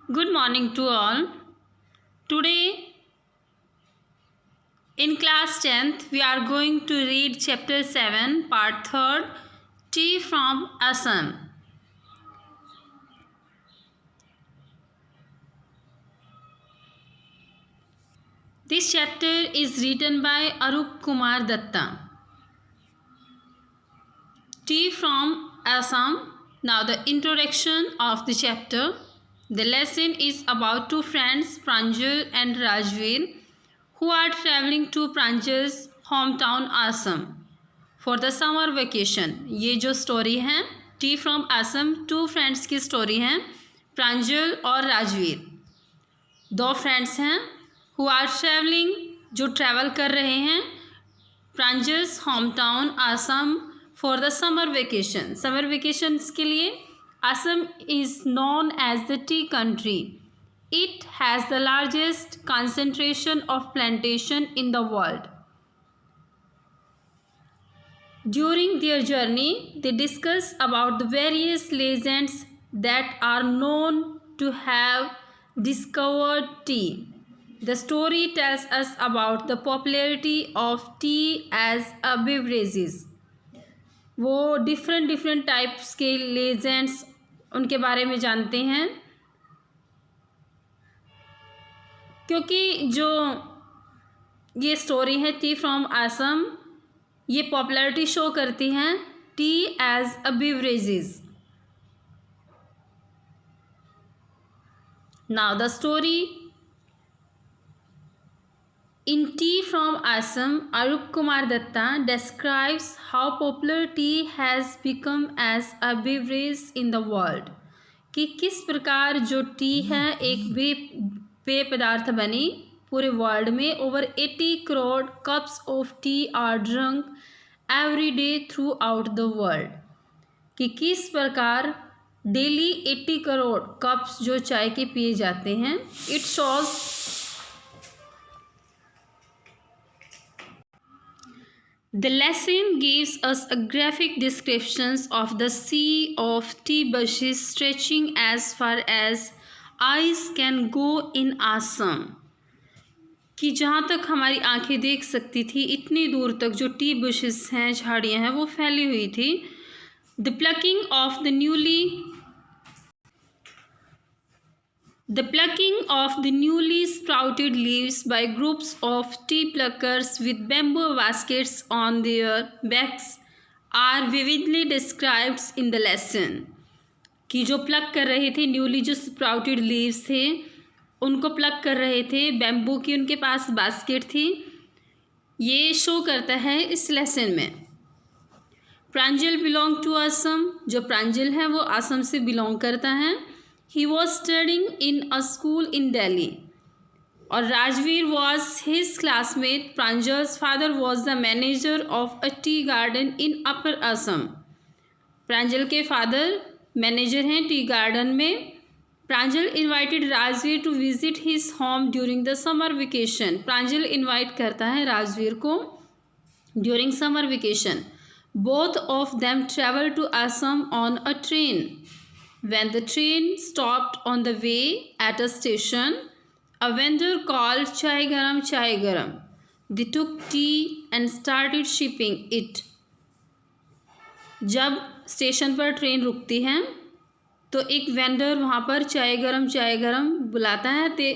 Good morning to all. Today in class 10th we are going to read chapter 7 part 3rd Tea from Assam. This chapter is written by Arup Kumar Datta. Tea from Assam. Now the introduction of the chapter. The lesson is about two friends Pranjal and Rajveer who are traveling to Pranjal's hometown Assam for the summer vacation. ये जो story है tea from Assam, two friends की story है, प्रांजल और राजवीर दो friends हैं who are travelling, जो travel कर रहे हैं Pranjal's home town Assam for the summer vacation. Summer vacations के लिए Assam is known as the tea country. It has the largest concentration of plantation in the world. During their journey, they discuss about the various legends that are known to have discovered tea. The story tells us about the popularity of tea as a beverages. वो different types के legends उनके बारे में जानते हैं, क्योंकि जो ये स्टोरी है टी फ्रॉम असम, ये पॉपुलैरिटी शो करती हैं tea as a beverages. Now the story in tea from Assam, Arup Kumar Dutta describes how popular tea has become as a beverage in the world. कि किस प्रकार जो टी है एक पेय पदार्थ बनी पूरे वर्ल्ड में. Over 80 crore cups of T R drunk every day through out the world. कि किस प्रकार डेली 80 करोड़ कप्स जो चाय के पिए जाते हैं. It shows the lesson gives us a graphic descriptions of the sea of tea bushes stretching as far as eyes can go in Assam. कि जहाँ तक हमारी आंखें देख सकती थी इतनी दूर तक जो टी बुशेस हैं, झाड़ियाँ हैं, वो फैली हुई थी. The plucking of the newly sprouted leaves by groups of tea pluckers with bamboo baskets on their backs are vividly described in the lesson. कि जो प्लक कर रहे थे, न्यूली जो स्प्राउटेड लीव्स थे उनको प्लक कर रहे थे, बैम्बू की उनके पास बास्केट थी, ये शो करता है इस लेसन में. Pranjal belong to Assam. जो प्रांजल है वो असम से बिलोंग करता है. He was studying in a school in Delhi. और Rajveer was his classmate. Pranjal's father was the manager of a tea garden in upper Assam. Pranjal के फादर मैनेजर हैं टी गार्डन में. Pranjal invited Rajveer to visit his home during the summer vacation. Pranjal invite करता है राजवीर को during summer vacation. Both of them travel to Assam on a train. When the train stopped on the way at a station, a vendor called chai garam chai garam. They took tea and started sipping it. जब station पर train रुकती है तो एक vendor वहाँ पर चाय गरम बुलाता है. दे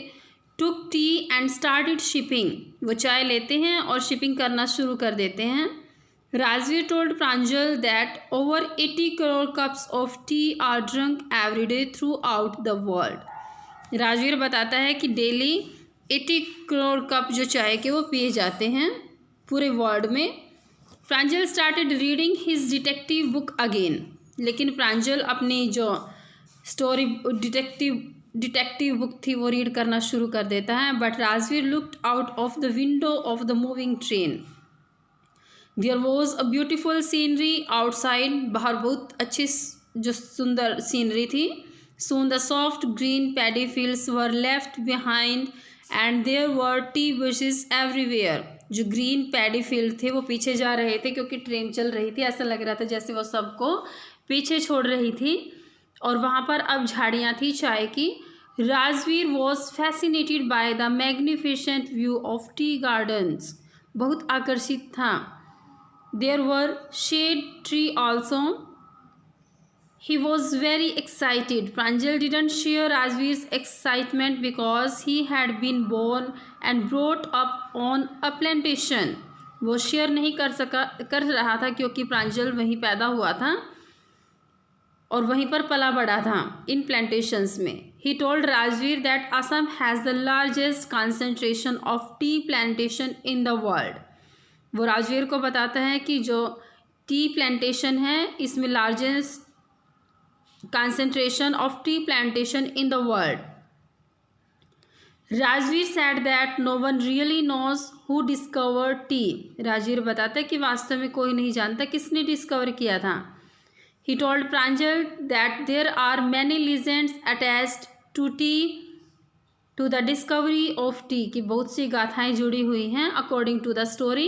took tea and started shipping. वो चाय लेते हैं और शिपिंग करना शुरू कर देते हैं. Rajveer told Pranjal that over 80 crore cups of T R drunk every day through out the world. Rajveer बताता है कि डेली 80 करोड़ कप जो चाय के वो पिए जाते हैं पूरे वर्ल्ड में. Pranjal started reading his detective book again. लेकिन प्रांजल अपनी जो स्टोरी डिटेक्टिव बुक थी वो रीड करना शुरू कर देता है. But Rajveer looked out of the window of the moving train. There was a beautiful scenery outside. बाहर बहुत अच्छी जो सुंदर सीनरी थी. Soon the soft green paddy fields were left behind and there were tea bushes everywhere. जो green paddy field थे वो पीछे जा रहे थे क्योंकि ट्रेन चल रही थी. ऐसा लग रहा था जैसे वो सबको पीछे छोड़ रही थी. और वहाँ पर अब झाड़ियाँ थी चाय की. Rajveer was fascinated by the magnificent view of tea gardens. बहुत आकर्षित था. There were shade tree also. He was very excited. Pranjal didn't share Rajveer's excitement because he had been born and brought up on a plantation. वो share नहीं कर रहा था क्योंकि प्रांजल वहीं पैदा हुआ था और वहीं पर पला बड़ा था इन प्लांटेशंस में. He told Rajveer that Assam has the largest concentration of tea plantation in the world. वो राजवीर को बताता है कि जो टी प्लांटेशन है इसमें largest concentration of tea plantation in the world. Rajveer said that no one really knows who discovered tea. Rajveer बताता है कि वास्तव में कोई नहीं जानता किसने डिस्कवर किया था. He told Pranjal that there are many legends attached to tea, to the discovery of tea, कि बहुत सी गाथाएं जुड़ी हुई हैं. According to the story,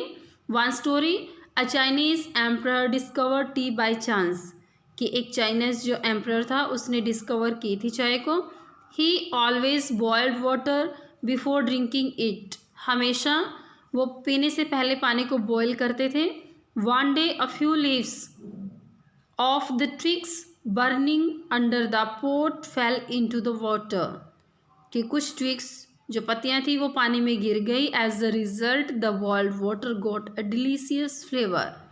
one story, a Chinese emperor discovered tea by chance. कि एक चाइनीज जो एम्परर था उसने डिस्कवर की थी चाय को. ही always boiled water before drinking it. हमेशा वो पीने से पहले पानी को बॉयल करते थे. One day a few leaves of the twigs burning under the pot fell into the water. कि कुछ ट्विग्स जो पत्तियां थी वो पानी में गिर गई. As the result the boiled water got a delicious flavour.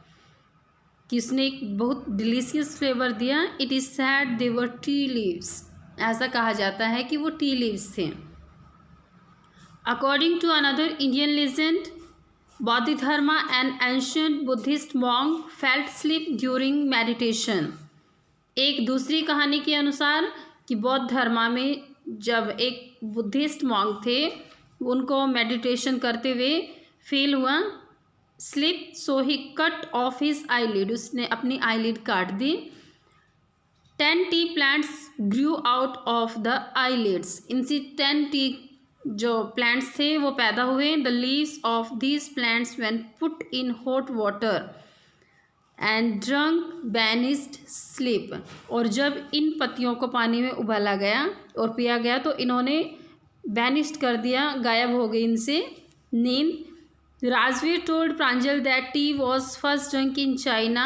कि उसने एक बहुत डिलीशियस फ्लेवर दिया. It is said they were tea leaves. ऐसा कहा जाता है कि वो टी लीव्स थे. According to another Indian legend, Bodhidharma, an ancient Buddhist monk, felt sleep during meditation. एक दूसरी कहानी के अनुसार कि बौद्ध धर्म में जब एक बुद्धिस्ट मॉन्क थे उनको मेडिटेशन करते हुए फील हुआ स्लिप. सो ही कट ऑफ हिज आईलिड. उसने अपनी आईलिड काट दी. 10 T plants Guru out of the eyelids. इनसे 10 टी जो प्लांट्स थे वो पैदा हुए. The leaves of these plants when put in hot water and drunk banished sleep. और जब इन पत्तियों को पानी में उबाला गया और पिया गया तो इन्होंने बैनिस्ड कर दिया, गायब हो गई इनसे नींद. Rajveer told Pranjal that tea was first drunk in China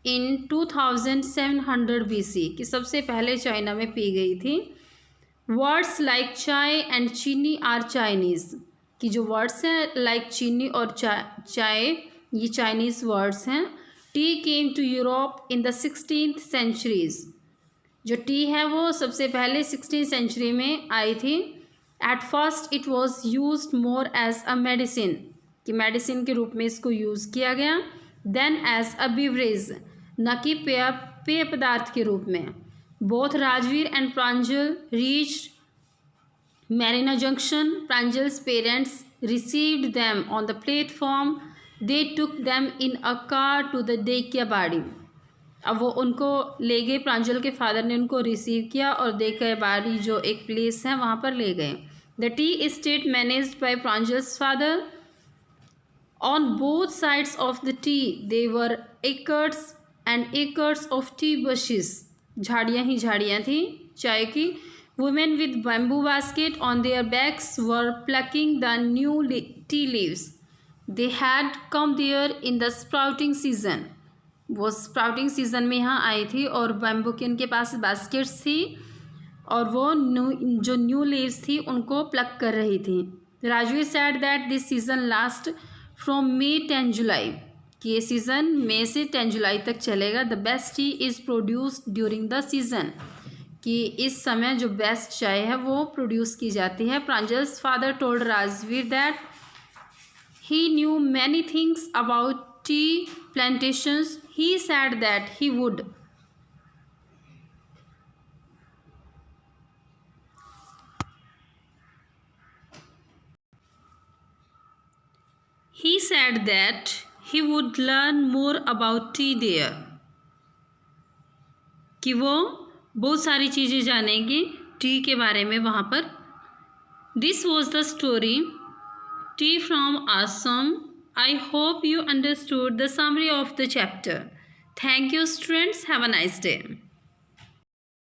in 2700 BC. कि सबसे पहले चाइना में पी गई थी. Words like chai and चीनी are Chinese. कि जो वर्ड्स हैं लाइक चीनी और चाय ये चाइनीज़ वर्ड्स हैं. Tea came to Europe in the 16th centuries. जो टी है वो सबसे पहले 16th century में आई थी. At first it was used more as a medicine. कि मेडिसिन के रूप में इसको यूज़ किया गया. देन एज अ बिवरेज, न कि पेय पदार्थ के रूप में. Both Rajveer and Pranjal reached Mariani junction. Pranjal's parents received them on the platform. They took them in a car to the Dhekiabari. अब वो उनको ले गए. प्रांजल के फादर ने उनको रिसीव किया और देकियाबाड़ी जो एक प्लेस है वहाँ पर ले गए. The tea estate managed by Pranjal's father. On both sides of the tea there were acres and acres of tea bushes. झाड़ियाँ ही झाड़ियाँ थी चाय की. Women with bamboo basket on their backs were plucking the new tea leaves. They had come there in the sprouting season. वो sprouting season में यहाँ आई थी और बैम्बू की उनके पास baskets थी और वो जो new leaves थी उनको pluck कर रही थी. Rajveer said that this season last from May 10 जुलाई. कि ये सीज़न मई से 10 जुलाई तक चलेगा. The best T is produced during the season. कि इस समय जो बेस्ट चाय है वो प्रोड्यूस की जाती है. Pranjal's father told Rajveer that he new many things about T plantations. He sad that he would He said that he would learn more about tea there. कि वो बहुत सारी चीज़ें जानेंगे टी के बारे में वहाँ पर. This was the story Tea from Assam. I hope you understood the summary of the chapter. Thank you students. Have a nice day.